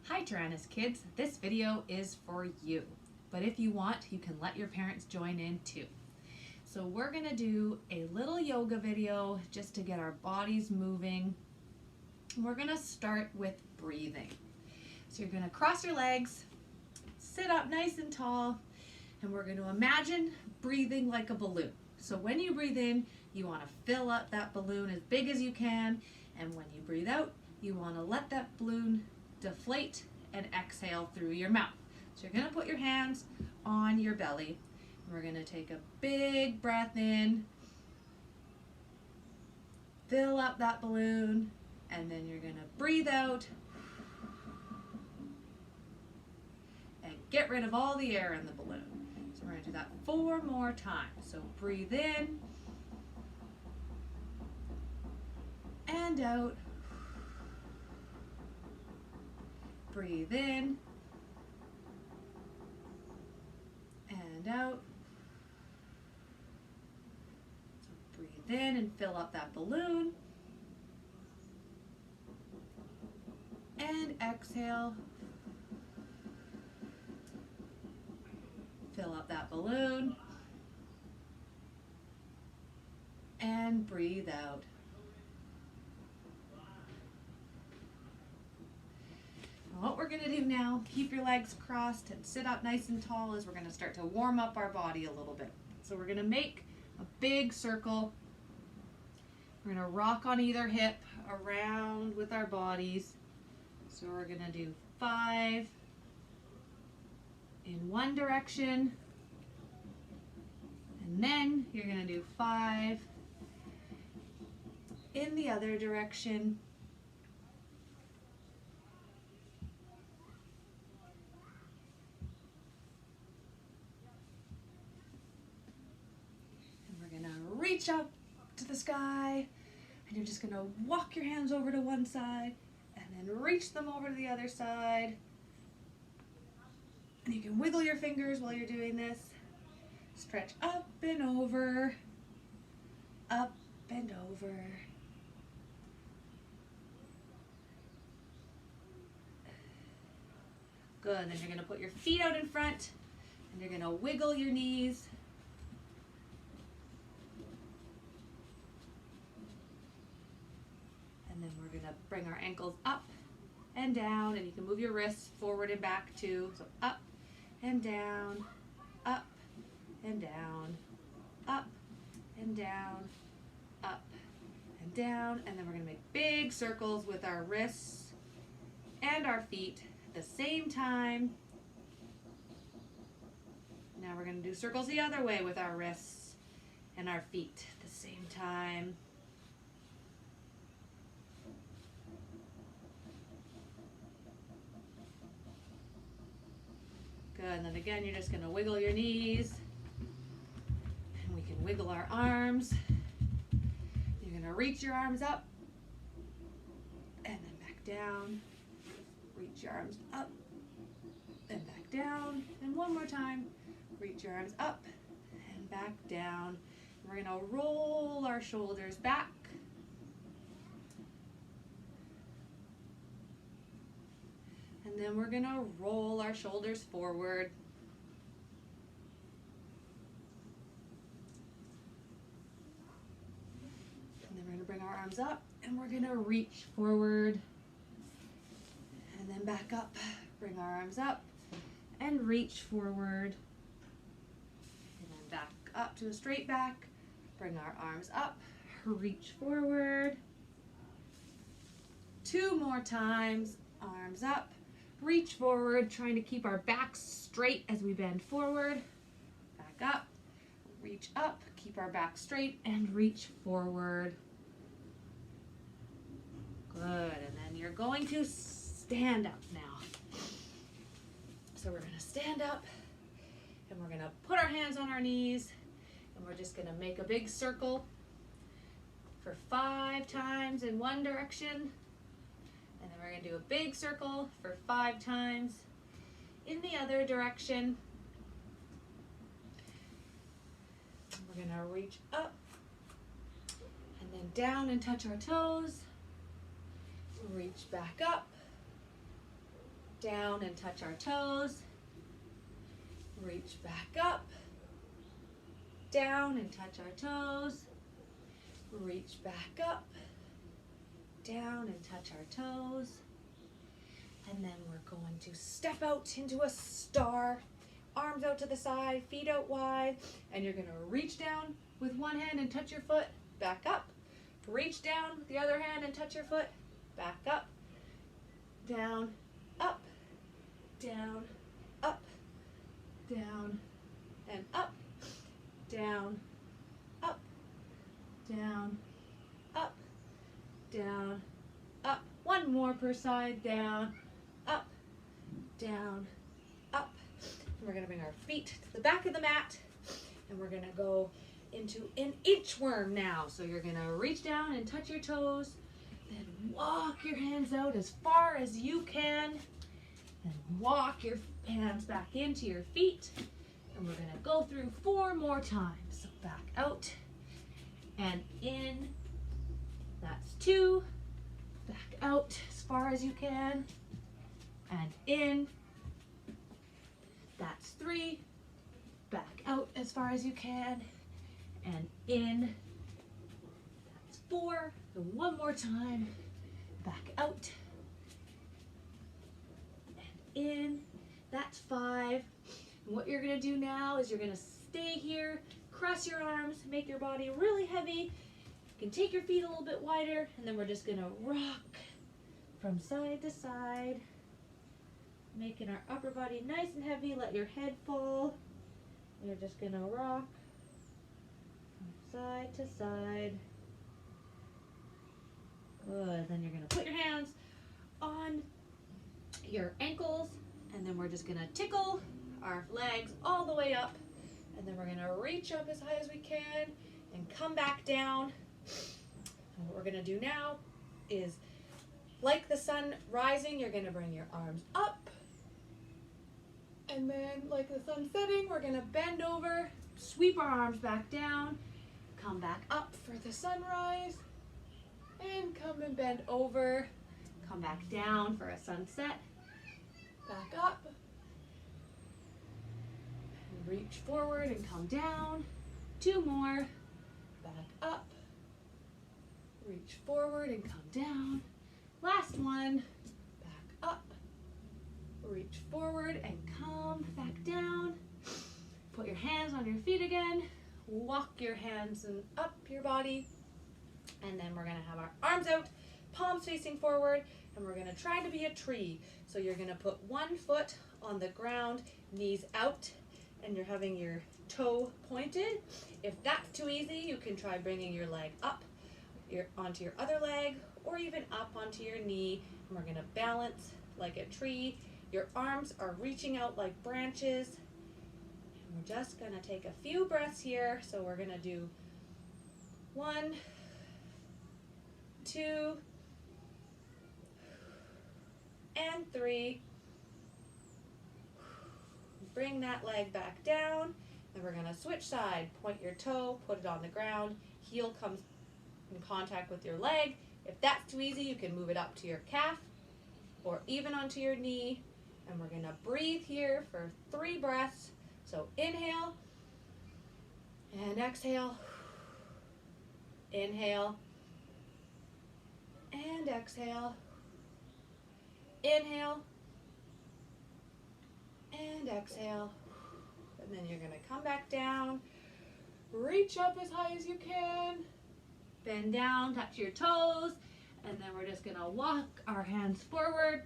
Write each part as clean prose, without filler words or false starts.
Hi Taranis kids, this video is for you, but if you want, you can let your parents join in too. So we're gonna do a little yoga video just to get our bodies moving. We're gonna start with breathing. So you're gonna cross your legs, sit up nice and tall, and we're gonna imagine breathing like a balloon. So when you breathe in, you wanna fill up that balloon as big as you can, and when you breathe out, you wanna let that balloon deflate and exhale through your mouth. So you're going to put your hands on your belly. We're going to take a big breath in, fill up that balloon, and then you're going to breathe out and get rid of all the air in the balloon. So we're going to do that 4 more times. So breathe in and out. Breathe in and out. So breathe in and fill up that balloon. And exhale. Fill up that balloon. And breathe out. What we're going to do now, keep your legs crossed and sit up nice and tall, is we're going to start to warm up our body a little bit. So we're going to make a big circle. We're going to rock on either hip around with our bodies. So we're going to do 5 in one direction, and then you're going to do 5 in the other direction. Reach up to the sky, and you're just going to walk your hands over to one side and then reach them over to the other side. And you can wiggle your fingers while you're doing this. Stretch up and over, up and over. Good. Then you're going to put your feet out in front and you're going to wiggle your knees. And then we're going to bring our ankles up and down, and you can move your wrists forward and back too. So up and down, up and down, up and down, up and down. And then we're going to make big circles with our wrists and our feet at the same time. Now we're going to do circles the other way with our wrists and our feet at the same time. Good, and then again, you're just going to wiggle your knees, and we can wiggle our arms. You're going to reach your arms up, and then back down. Reach your arms up, and back down. And one more time, reach your arms up, and back down. We're going to roll our shoulders back. And then we're going to roll our shoulders forward. And then we're going to bring our arms up and we're going to reach forward. And then back up. Bring our arms up and reach forward. And then back up to a straight back. Bring our arms up, reach forward. 2 more times. Arms up. Reach forward, trying to keep our backs straight as we bend forward. Back up, reach up, keep our back straight, and reach forward. Good, and then you're going to stand up now. So we're going to stand up, and we're going to put our hands on our knees, and we're just going to make a big circle for 5 times in one direction. And then we're going to do a big circle for 5 times in the other direction. We're going to reach up and then down and touch our toes. Reach back up down and touch our toes, reach back up, down and touch our toes, reach back up, down and touch our toes, and then we're going to step out into a star, arms out to the side, feet out wide, and you're going to reach down with one hand and touch your foot, back up, reach down with the other hand and touch your foot, back up, down, up, down, up, down, and up, down, up, down, up, down, up. One more per side, down, up, down, up. And we're gonna bring our feet to the back of the mat, and we're gonna go into an inchworm now. So you're gonna reach down and touch your toes, then walk your hands out as far as you can, and walk your hands back into your feet. And we're gonna go through 4 more times. So back out and in, that's 2, back out as far as you can, and in, that's 3, back out as far as you can, and in, that's 4, and one more time, back out, and in, that's 5. And what you're gonna do now is you're gonna stay here, cross your arms, make your body really heavy. You can take your feet a little bit wider, and then we're just gonna rock from side to side, making our upper body nice and heavy. Let your head fall. You're just gonna rock from side to side. Good. Then you're gonna put your hands on your ankles, and then we're just gonna tickle our legs all the way up, and then we're gonna reach up as high as we can and come back down. And what we're gonna do now is, like the sun rising, you're gonna bring your arms up, and then like the sun setting, we're gonna bend over, sweep our arms back down, come back up for the sunrise, and come and bend over, come back down for a sunset, back up, and reach forward and come down, 2 more, back up, reach forward and come down, last one, back up, reach forward and come back down, put your hands on your feet again, walk your hands and up your body, and then we're gonna have our arms out, palms facing forward, and we're gonna try to be a tree. So you're gonna put one foot on the ground, knees out, and you're having your toe pointed. If that's too easy, you can try bringing your leg up onto your other leg, or even up onto your knee, and we're gonna balance like a tree. Your arms are reaching out like branches, and we're just gonna take a few breaths here. So we're gonna do 1, 2, and 3. Bring that leg back down, and we're gonna switch side. Point your toe, put it on the ground, heel comes in contact with your leg. If that's too easy, you can move it up to your calf or even onto your knee. And we're gonna breathe here for 3 breaths. So inhale and exhale, inhale and exhale, inhale and exhale. And then you're gonna come back down, reach up as high as you can, bend down, touch your toes, and then we're just gonna walk our hands forward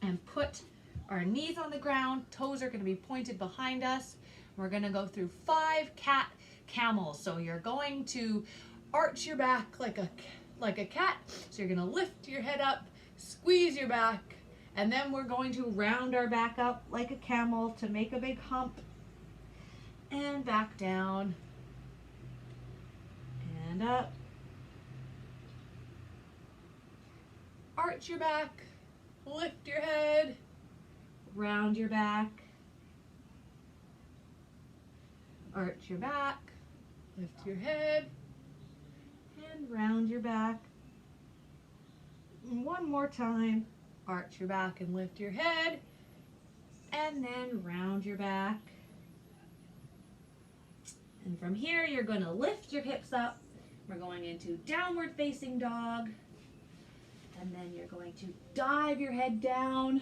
and put our knees on the ground. Toes are gonna be pointed behind us. We're gonna go through 5 cat camels. So you're going to arch your back like a cat. So you're gonna lift your head up, squeeze your back, and then we're going to round our back up like a camel to make a big hump, and back down, and up. Arch your back, lift your head, round your back, arch your back, lift your head, and round your back. And one more time, Arch your back and lift your head, and then round your back. And from here, you're going to lift your hips up. We're going into downward facing dog. And then you're going to dive your head down,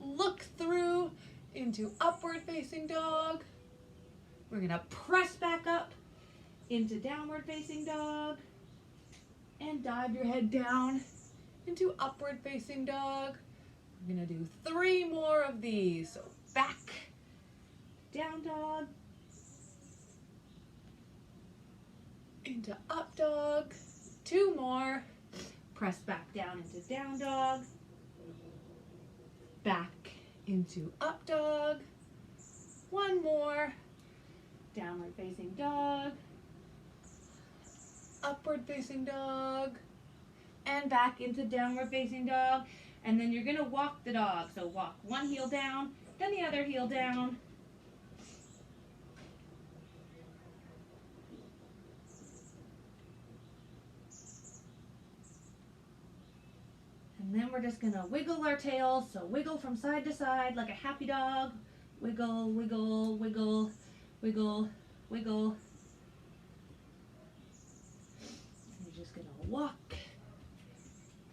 look through into upward facing dog. We're going to press back up into downward facing dog and dive your head down into upward facing dog. We're going to do 3 more of these. So back, down dog, into up dog, 2 more. Press back down into down dog, back into up dog, 1 more, downward facing dog, upward facing dog, and back into downward facing dog. And then you're gonna walk the dog. So walk 1 heel down, then the other heel down. And then we're just gonna wiggle our tails. So wiggle from side to side like a happy dog. Wiggle, wiggle, wiggle, wiggle, wiggle. And you're just gonna walk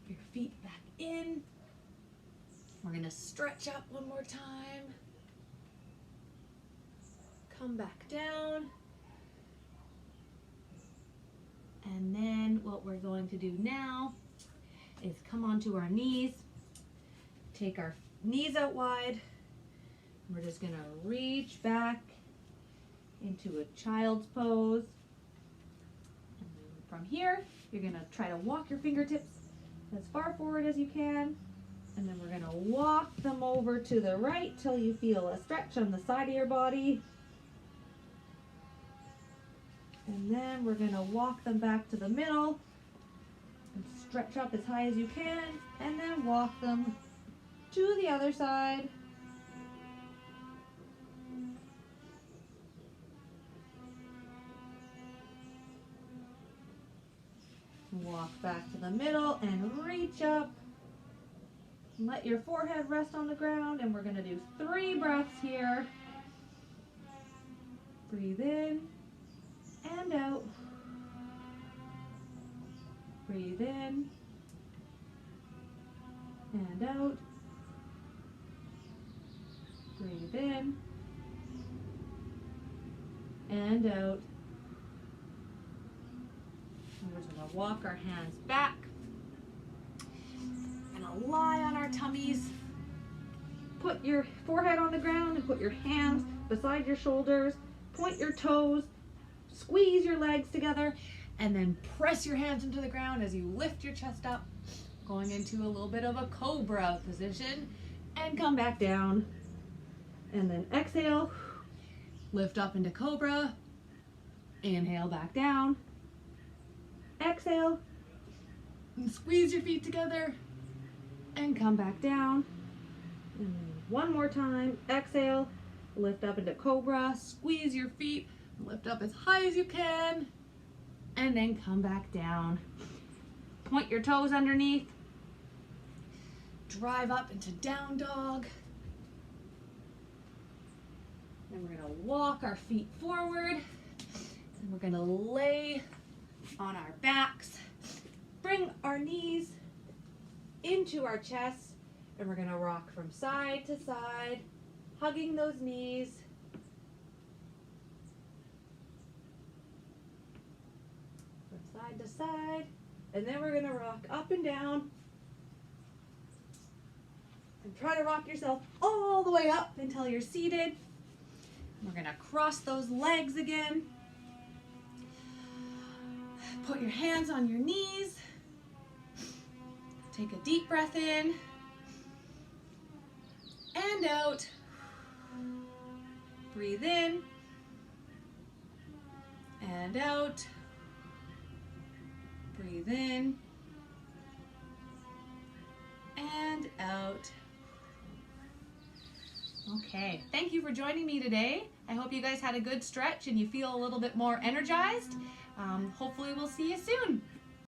your feet back in. We're gonna stretch up 1 more time. Come back down. And then what we're going to do now is come onto our knees. Take our knees out wide. We're just gonna reach back into a child's pose. And then from here, you're gonna try to walk your fingertips as far forward as you can. And then we're gonna walk them over to the right till you feel a stretch on the side of your body. And then we're gonna walk them back to the middle and stretch up as high as you can, and then walk them to the other side. Walk back to the middle and reach up. Let your forehead rest on the ground, and we're going to do 3 breaths here. Breathe in and out. Breathe in and out. Breathe in and out. And we're just going to walk our hands back. Gonna lie on our tummies. Put your forehead on the ground and put your hands beside your shoulders. Point your toes. Squeeze your legs together. And then press your hands into the ground as you lift your chest up, going into a little bit of a cobra position, and come back down. And then exhale, lift up into cobra, inhale back down, exhale, and squeeze your feet together, and come back down. And then 1 more time, exhale, lift up into cobra, squeeze your feet, lift up as high as you can, and then come back down. Point your toes underneath. Drive up into down dog. Then we're gonna walk our feet forward. And we're gonna lay on our backs. Bring our knees into our chest. And we're gonna rock from side to side, hugging those knees. Side to side, and then we're gonna rock up and down and try to rock yourself all the way up until you're seated. We're gonna cross those legs again. Put your hands on your knees. Take a deep breath in and out. Breathe in and out. Breathe in and out. Okay, thank you for joining me today. I hope you guys had a good stretch and you feel a little bit more energized. Hopefully we'll see you soon.